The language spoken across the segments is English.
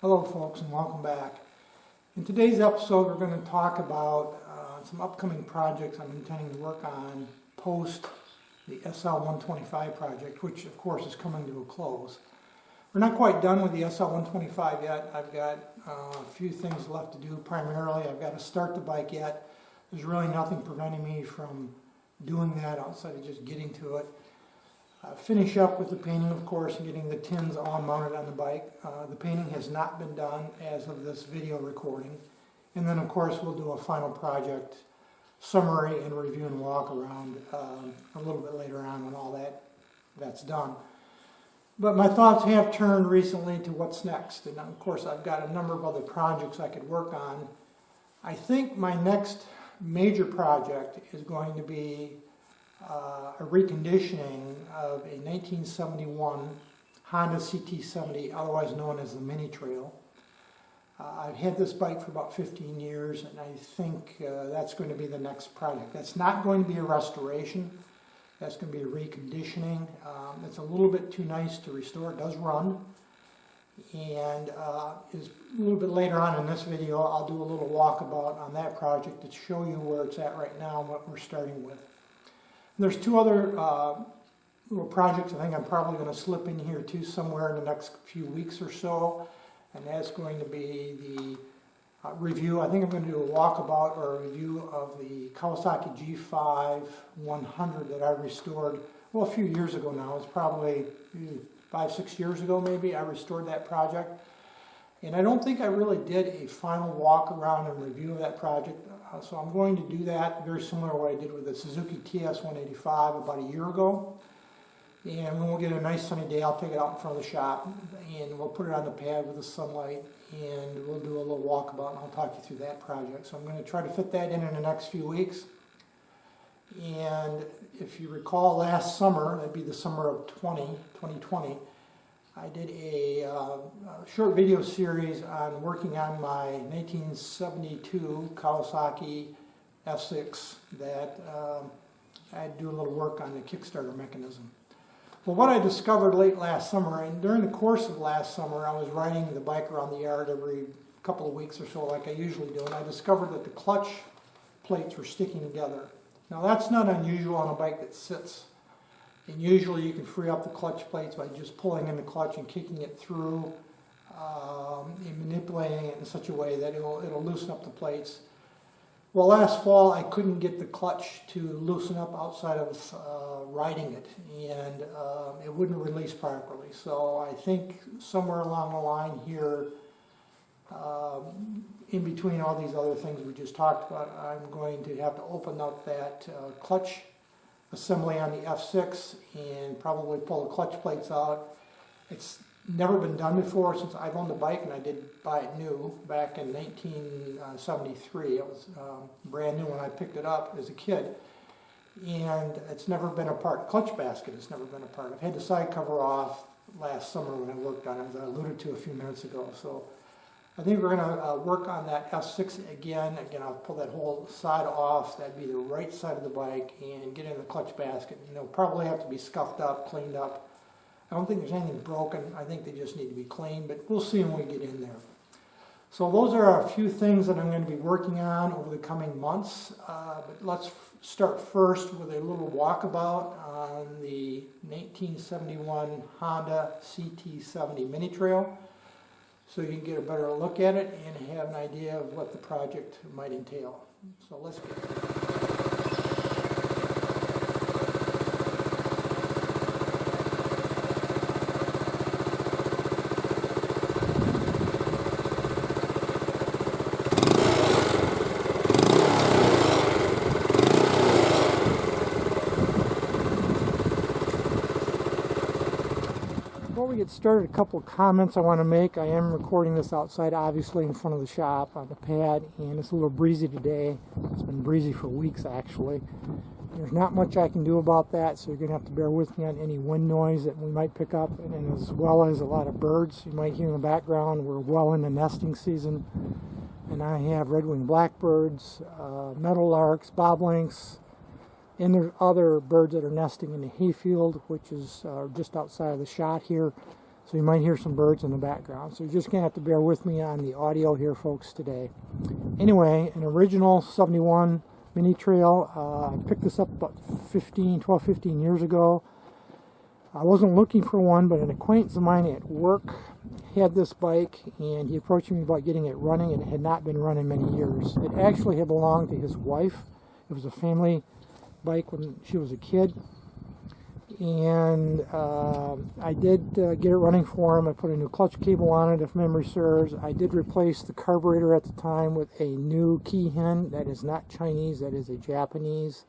Hello folks, and welcome back. In today's episode we're going to talk about some upcoming projects I'm intending to work on post the SL125 project, which of course is coming to a close. We're not quite done with the SL125 yet. I've got a few things left to do. Primarily I've got to start the bike yet. There's really nothing preventing me from doing that outside of just getting to it. Finish up with the painting, of course, and getting the tins all mounted on the bike. The painting has not been done as of this video recording. And then, of course, we'll do a final project summary and review and walk around a little bit later on when all that's done. But my thoughts have turned recently to what's next. And, of course, I've got a number of other projects I could work on. I think my next major project is going to be a reconditioning of a 1971 Honda CT70, otherwise known as the Mini Trail. I've had this bike for about 15 years, and I think that's going to be the next project. That's not going to be a restoration. That's going to be a reconditioning. It's a little bit too nice to restore. It does run. And is a little bit later on in this video, I'll do a little walkabout on that project to show you where it's at right now and what we're starting with. There's two other little projects I think I'm probably going to slip in here too somewhere in the next few weeks or so, and that's going to be the review. I think I'm going to do a walkabout or a review of the Kawasaki G5 100 that I restored, well, a few years ago now. It's probably 5-6 years ago maybe I restored that project. And I don't think I really did a final walk around and review of that project. So I'm going to do that very similar to what I did with the Suzuki TS185 about a year ago. And when we'll get a nice sunny day, I'll take it out in front of the shop and we'll put it on the pad with the sunlight and we'll do a little walkabout and I'll talk you through that project. So I'm going to try to fit that in the next few weeks. And if you recall last summer, that'd be the summer of 2020, I did a short video series on working on my 1972 Kawasaki F6 that I'd do a little work on the Kickstarter mechanism. Well, what I discovered late last summer, and during the course of last summer, I was riding the bike around the yard every couple of weeks or so like I usually do, and I discovered that the clutch plates were sticking together. Now that's not unusual on a bike that sits. And usually you can free up the clutch plates by just pulling in the clutch and kicking it through and manipulating it in such a way that it'll loosen up the plates. Well, last fall I couldn't get the clutch to loosen up outside of riding it, and it wouldn't release properly. So I think somewhere along the line here, in between all these other things we just talked about, I'm going to have to open up that clutch assembly on the F6 and probably pull the clutch plates out. It's never been done before since I've owned the bike, and I did buy it new back in 1973. It was brand new when I picked it up as a kid, and it's never been a part. The clutch basket has never been a part. I've had the side cover off last summer when I worked on it, as I alluded to a few minutes ago. So I think we're going to work on that F6 again. Again, I'll pull that whole side off. That'd be the right side of the bike, and get in the clutch basket. And they'll probably have to be scuffed up, cleaned up. I don't think there's anything broken. I think they just need to be cleaned, but we'll see when we get in there. So those are a few things that I'm going to be working on over the coming months. But let's start first with a little walkabout on the 1971 Honda CT70 Mini Trail, so you can get a better look at it and have an idea of what the project might entail. So let's get it. Before we get started, a couple of comments I want to make. I am recording this outside, obviously in front of the shop on the pad, and it's a little breezy today. It's been breezy for weeks actually. There's not much I can do about that, so you're going to have to bear with me on any wind noise that we might pick up, and as well as a lot of birds you might hear in the background. We're well into nesting season, and I have red-winged blackbirds, meadowlarks, bobolinks, and there's other birds that are nesting in the hayfield, which is just outside of the shot here. So you might hear some birds in the background. So you're just going to have to bear with me on the audio here, folks, today. Anyway, an original 71 mini trail. I picked this up about 12, 15 years ago. I wasn't looking for one, but an acquaintance of mine at work had this bike, and he approached me about getting it running, and it had not been running many years. It actually had belonged to his wife. It was a family bike when she was a kid. And I did get it running for him. I put a new clutch cable on it, if memory serves. I did replace the carburetor at the time with a new Keihin. That is not Chinese, that is a Japanese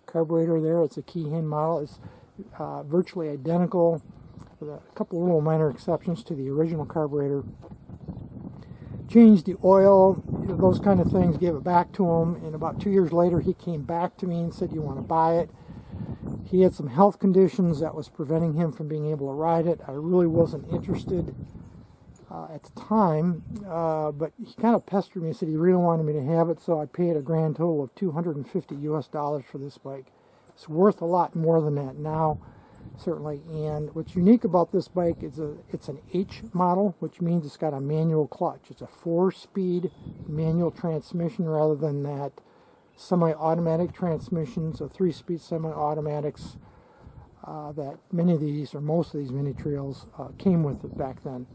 carburetor there. It's a Keihin model. It's virtually identical, with a couple of little minor exceptions to the original carburetor. Changed the oil, those kind of things, gave it back to him. And about 2 years later, he came back to me and said, "You want to buy it?" He had some health conditions that was preventing him from being able to ride it. I really wasn't interested at the time, but he kind of pestered me and said he really wanted me to have it, so I paid a grand total of $250 US for this bike. It's worth a lot more than that now, certainly. And what's unique about this bike is it's an H model, which means it's got a manual clutch. It's a 4-speed manual transmission rather than that semi-automatic transmissions, so 3-speed semi-automatics that many of these, or most of these mini trails came with it back then.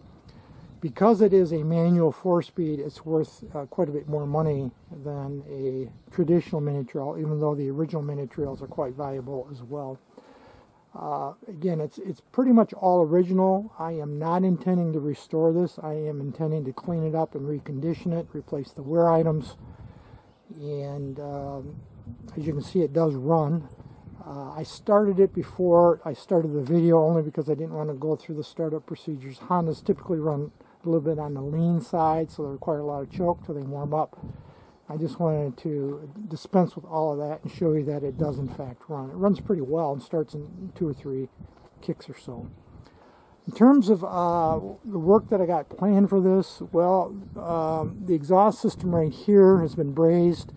Because it is a manual 4-speed, it's worth quite a bit more money than a traditional mini trail, even though the original mini trails are quite valuable as well. Again, it's pretty much all original. I am not intending to restore this. I am intending to clean it up and recondition it, replace the wear items. And as you can see, it does run. I started it before I started the video only because I didn't want to go through the startup procedures. Hondas typically run a little bit on the lean side, so they require a lot of choke till they warm up. I just wanted to dispense with all of that and show you that it does in fact run. It runs pretty well and starts in 2 or 3 kicks or so. In terms of the work that I got planned for this, well, the exhaust system right here has been brazed.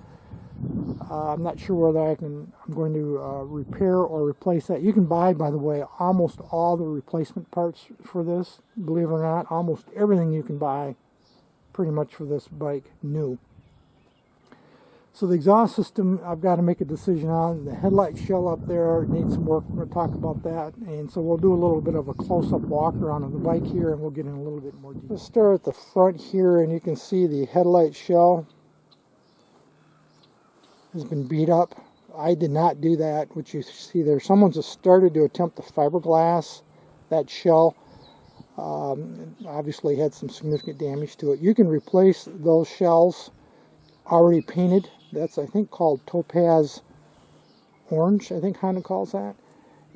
I'm not sure whether I'm going to repair or replace that. You can buy, by the way, almost all the replacement parts for this. Believe it or not, almost everything you can buy pretty much for this bike new. So the exhaust system, I've got to make a decision on. The headlight shell up there needs some work. We'll talk about that. And so we'll do a little bit of a close-up walk around of the bike here, and we'll get in a little bit more detail. Let's start at the front here, and you can see the headlight shell has been beat up. I did not do that, which you see there. Someone's just started to attempt to fiberglass that shell. Obviously had some significant damage to it. You can replace those shells already painted. That's, I think, called Topaz Orange, I think Honda calls that.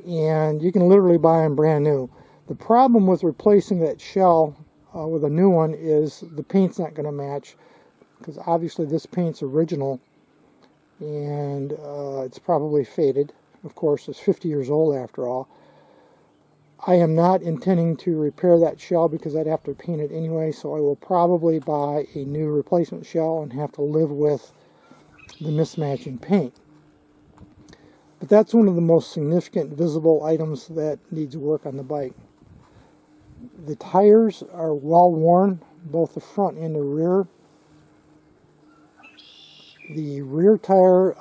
And you can literally buy them brand new. The problem with replacing that shell with a new one is the paint's not going to match, because obviously this paint's original and it's probably faded. Of course, it's 50 years old after all. I am not intending to repair that shell because I'd have to paint it anyway, so I will probably buy a new replacement shell and have to live with the mismatching paint. But that's one of the most significant visible items that needs work on the bike. The tires are well worn, both the front and the rear. The rear tire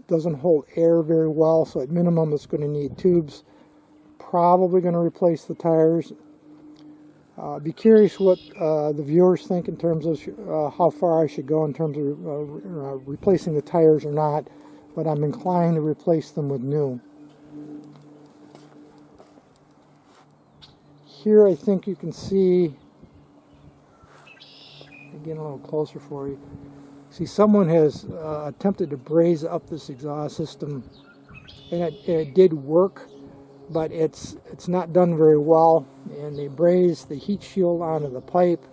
doesn't hold air very well, so at minimum it's going to need tubes. Probably going to replace the tires. Be curious what the viewers think in terms of how far I should go in terms of replacing the tires or not, but I'm inclined to replace them with new. Here I think you can see, again a little closer for you, see someone has attempted to braze up this exhaust system, and it did work. But it's not done very well, and they brazed the heat shield onto the pipe,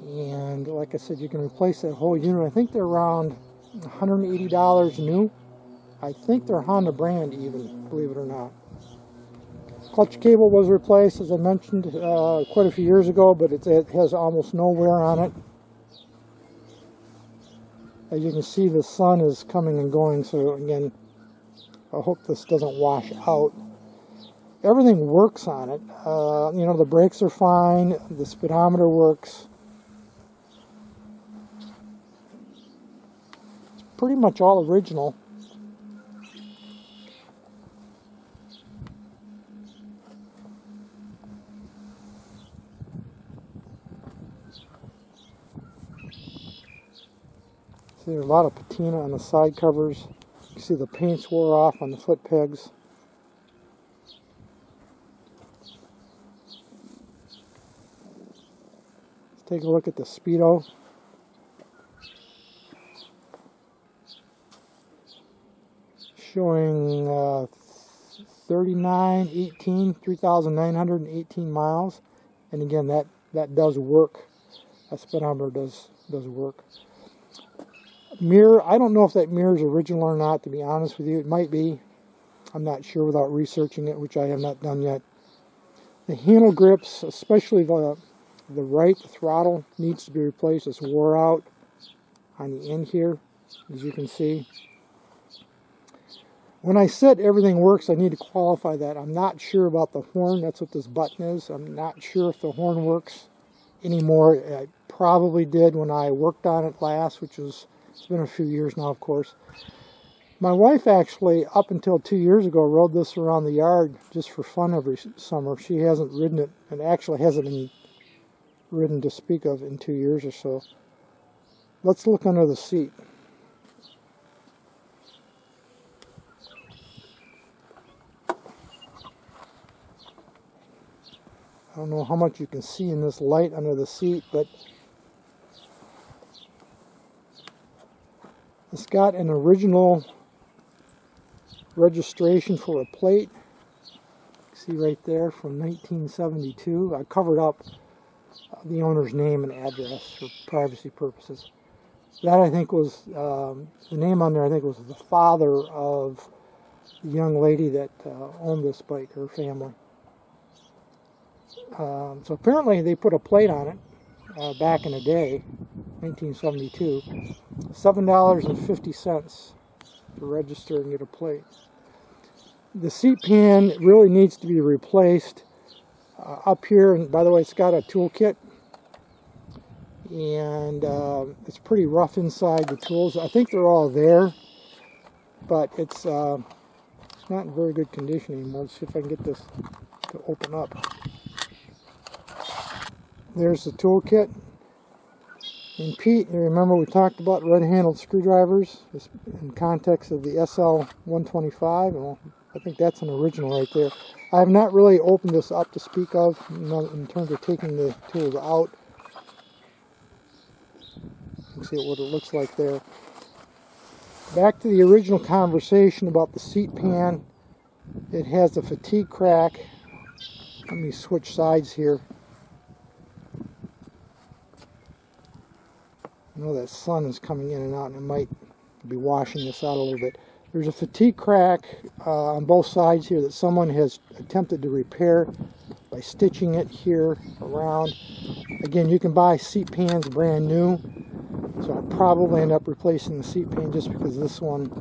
and like I said, you can replace that whole unit. I think they're around $180 new. I think they're Honda brand even, believe it or not. Clutch cable was replaced, as I mentioned, quite a few years ago, but it has almost no wear on it. As you can see, the sun is coming and going, so again, I hope this doesn't wash out. everything works on it. You know, the brakes are fine, the speedometer works. It's pretty much all original. See, there's a lot of patina on the side covers. You can see the paint's wore off on the foot pegs. Let's take a look at the speedo. Showing 3,918 miles. And again, that does work. That speedometer does work. Mirror, I don't know if that mirror is original or not, to be honest with you. It might be. I'm not sure without researching it, which I have not done yet. The handle grips, especially the right throttle, needs to be replaced. It's wore out on the end here, as you can see. When I said everything works, I need to qualify that. I'm not sure about the horn. That's what this button is. I'm not sure if the horn works anymore. I probably did when I worked on it last, which was, it's been a few years now, of course. My wife actually, up until 2 years ago, rode this around the yard just for fun every summer. She hasn't ridden it, and actually hasn't been ridden to speak of in 2 years or so. Let's look under the seat. I don't know how much you can see in this light under the seat, but it's got an original registration for a plate. See right there from 1972. I covered up the owner's name and address for privacy purposes. That I think was, the name on there I think was the father of the young lady that owned this bike, her family. So apparently they put a plate on it back in the day, 1972, $7.50 to register and get a plate. The seat pan really needs to be replaced up here, and by the way, it's got a toolkit, and it's pretty rough inside. The tools, I think they're all there, but it's not in very good condition anymore. Let's see if I can get this to open up. There's the toolkit. And Pete, you remember we talked about red-handled screwdrivers in context of the SL125. Well, I think that's an original right there. I have not really opened this up to speak of in terms of taking the tools out. You can see what it looks like there. Back to the original conversation about the seat pan. It has a fatigue crack. Let me switch sides here. I know that sun is coming in and out, and it might be washing this out a little bit. There's a fatigue crack on both sides here that someone has attempted to repair by stitching it here around. Again, you can buy seat pans brand new, so I'll probably end up replacing the seat pan just because this one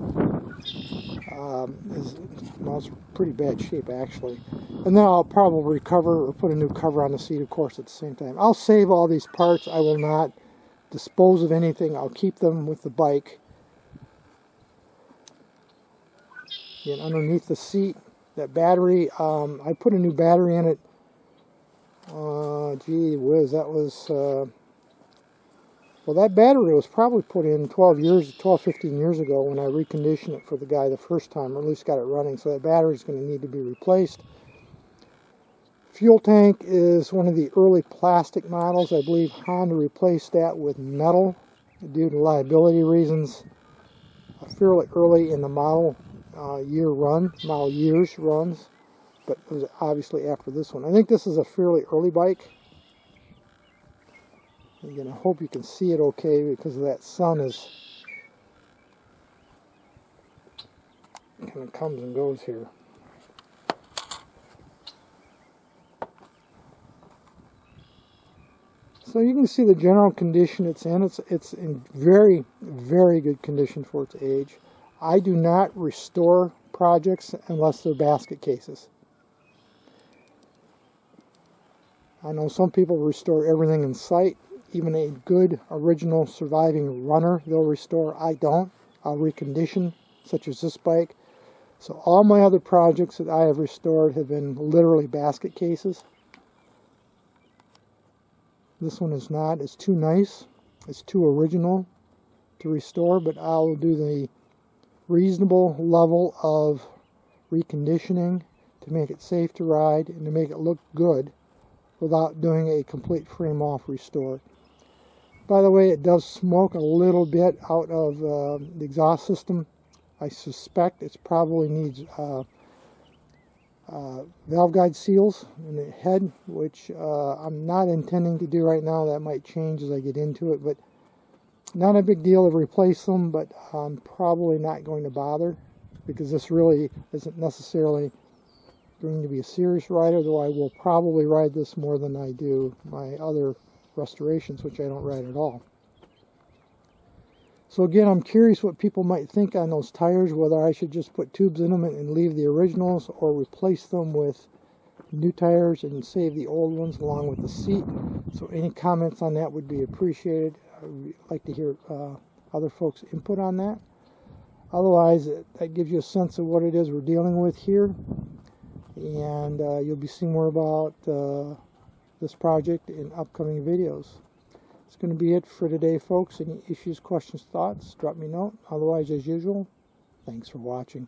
is, well, it's pretty bad shape actually. And then I'll probably recover or put a new cover on the seat, of course, at the same time. I'll save all these parts. I will not dispose of anything. I'll keep them with the bike. And underneath the seat, that battery, I put a new battery in it. Gee whiz, that was, well, that battery was probably put in 15 years ago when I reconditioned it for the guy the first time, or at least got it running, so that battery is going to need to be replaced. Fuel tank is one of the early plastic models. I believe Honda replaced that with metal due to liability reasons fairly early in the model years runs, but it was obviously after this one. I think this is a fairly early bike. Again, I hope you can see it okay because that sun is kind of comes and goes here. So you can see the general condition it's in. It's in very, very good condition for its age. I do not restore projects unless they're basket cases. I know some people restore everything in sight, even a good original surviving runner they'll restore. I don't. I'll recondition, such as this bike. So all my other projects that I have restored have been literally basket cases. This one is not. It's too nice. It's too original to restore, but I'll do the reasonable level of reconditioning to make it safe to ride and to make it look good without doing a complete frame off restore. By the way, it does smoke a little bit out of the exhaust system. I suspect it probably needs valve guide seals in the head, which I'm not intending to do right now. That might change as I get into it, but not a big deal to replace them, but I'm probably not going to bother because this really isn't necessarily going to be a serious rider, though I will probably ride this more than I do my other restorations, which I don't ride at all. So again, I'm curious what people might think on those tires, whether I should just put tubes in them and leave the originals or replace them with new tires and save the old ones along with the seat. So any comments on that would be appreciated. I would like to hear other folks' input on that. Otherwise, that gives you a sense of what it is we're dealing with here. And you'll be seeing more about this project in upcoming videos. That's going to be it for today, folks. Any issues, questions, thoughts, drop me a note. Otherwise, as usual, thanks for watching.